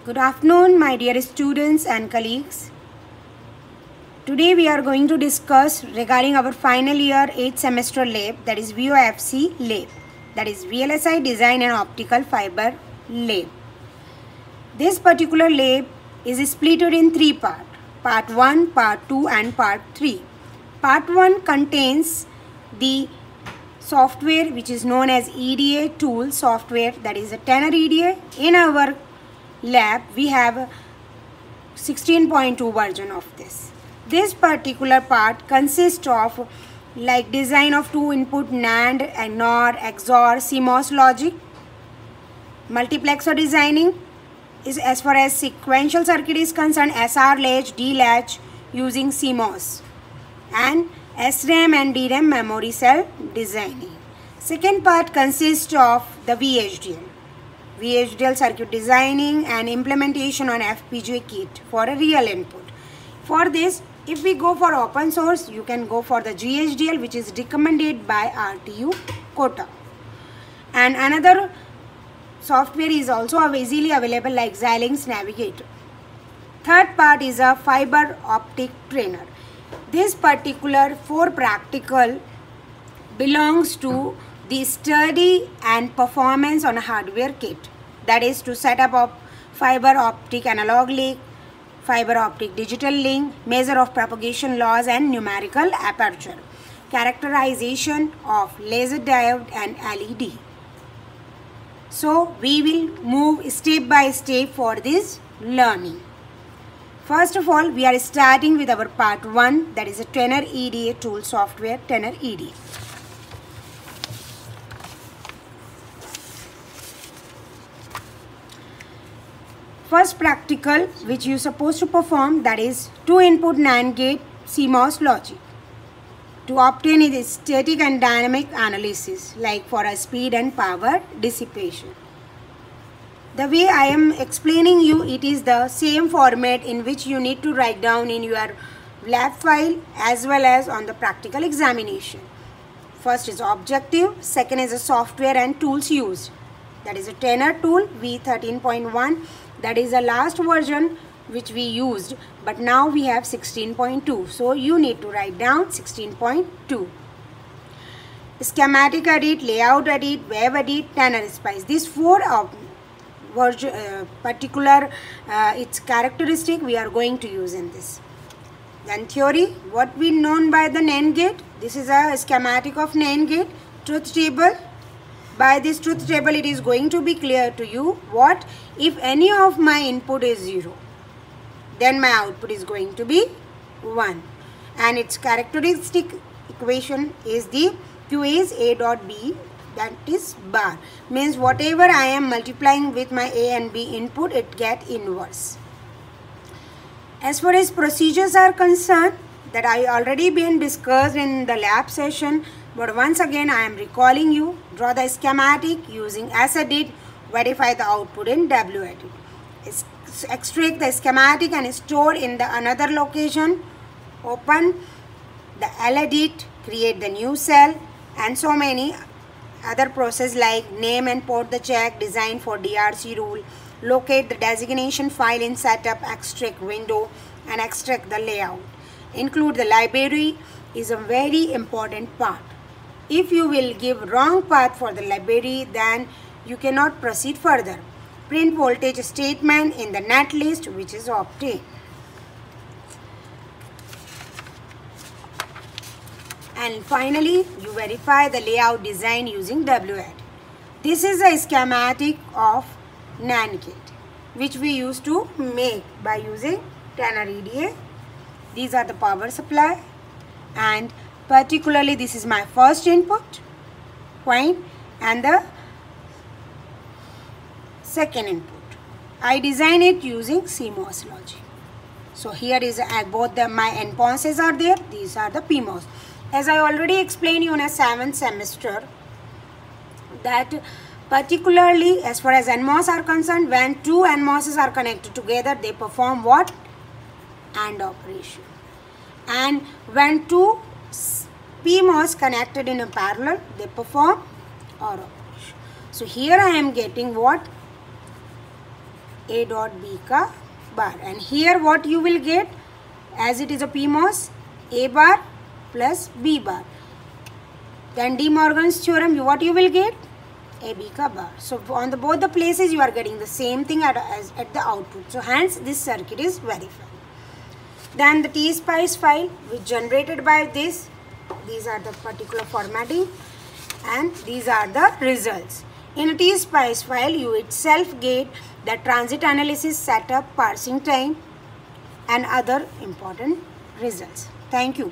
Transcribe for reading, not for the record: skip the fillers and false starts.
Good afternoon, my dear students and colleagues. Today we are going to discuss regarding our final year 8th semester lab, that is VOFC lab, that is VLSI Design and Optical Fiber lab. This particular lab is split in three parts, part 1, part 2 and part 3. Part 1 contains the software which is known as EDA tool software, that is a Tenor EDA. In our lab we have 16.2 version of this. This particular part consists of like design of 2-input NAND and NOR, XOR, CMOS logic, multiplexer designing is as far as sequential circuit is concerned, SR latch, D latch using CMOS, and SRAM and DRAM memory cell designing. Second part consists of the VHDL circuit designing and implementation on FPGA kit for a real input. For this, if we go for open source, you can go for the GHDL, which is recommended by RTU quota. And another software is also easily available like Xilinx Navigator. Third part is a fiber optic trainer. This particular for practical belongs to the study and performance on a hardware kit, that is to set up of fiber optic analog link, fiber optic digital link, measure of propagation loss and numerical aperture, characterization of laser diode and LED. So we will move step by step for this learning. First of all, we are starting with our part 1, that is a Tenor EDA tool software, Tenor EDA. First practical which you are supposed to perform, that is 2-input NAND gate CMOS logic to obtain a static and dynamic analysis like for a speed and power dissipation. The way I am explaining you, it is the same format in which you need to write down in your lab file as well as on the practical examination. First is objective, second is the software and tools used. That is a Tenor tool V13.1. That is the last version which we used, but now we have 16.2. So you need to write down 16.2. Schematic edit, layout edit, web edit, Tenor Spice. These four particular its characteristic we are going to use in this. Then theory, what we known by the NAND gate. This is a schematic of NAND gate. Truth table. By this truth table, it is going to be clear to you what if any of my input is 0, then my output is going to be 1. And its characteristic equation is the Q is A dot B, that is bar. Means whatever I am multiplying with my A and B input, it get inverse. As far as procedures are concerned, that I already been discussed in the lab session. But once again I am recalling you, draw the schematic using SEdit, verify the output in WEdit. Extract the schematic and store in the another location, open the LEdit, create the new cell and so many other process like name and port the check, design for DRC rule, locate the designation file in setup, extract window and extract the layout. Include the library is a very important part. If you will give wrong path for the library, then you cannot proceed further. Print voltage statement in the netlist which is obtained. And finally, you verify the layout design using WEdit. This is a schematic of NAND gate which we used to make by using Tenor EDA. These are the power supply, and particularly this is my first input point and the second input. I design it using CMOS logic. So here is both my NPMOSes are there. These are the PMOS. As I already explained you in a 7th semester, that particularly as far as NMOS are concerned, when two NMOSes are connected together, they perform what? AND operation. And when two PMOS connected in a parallel, they perform OR operation. So here I am getting what? A dot B ka bar. And here what you will get, as it is a PMOS, A bar plus B bar. Then De Morgan's theorem, what you will get? AB ka bar. So on the both the places you are getting the same thing at the output. So hence this circuit is verified. Then the T-Spice file which generated by this, these are the particular formatting and these are the results. In a T-Spice file you itself get the transit analysis, setup, parsing time and other important results. Thank you.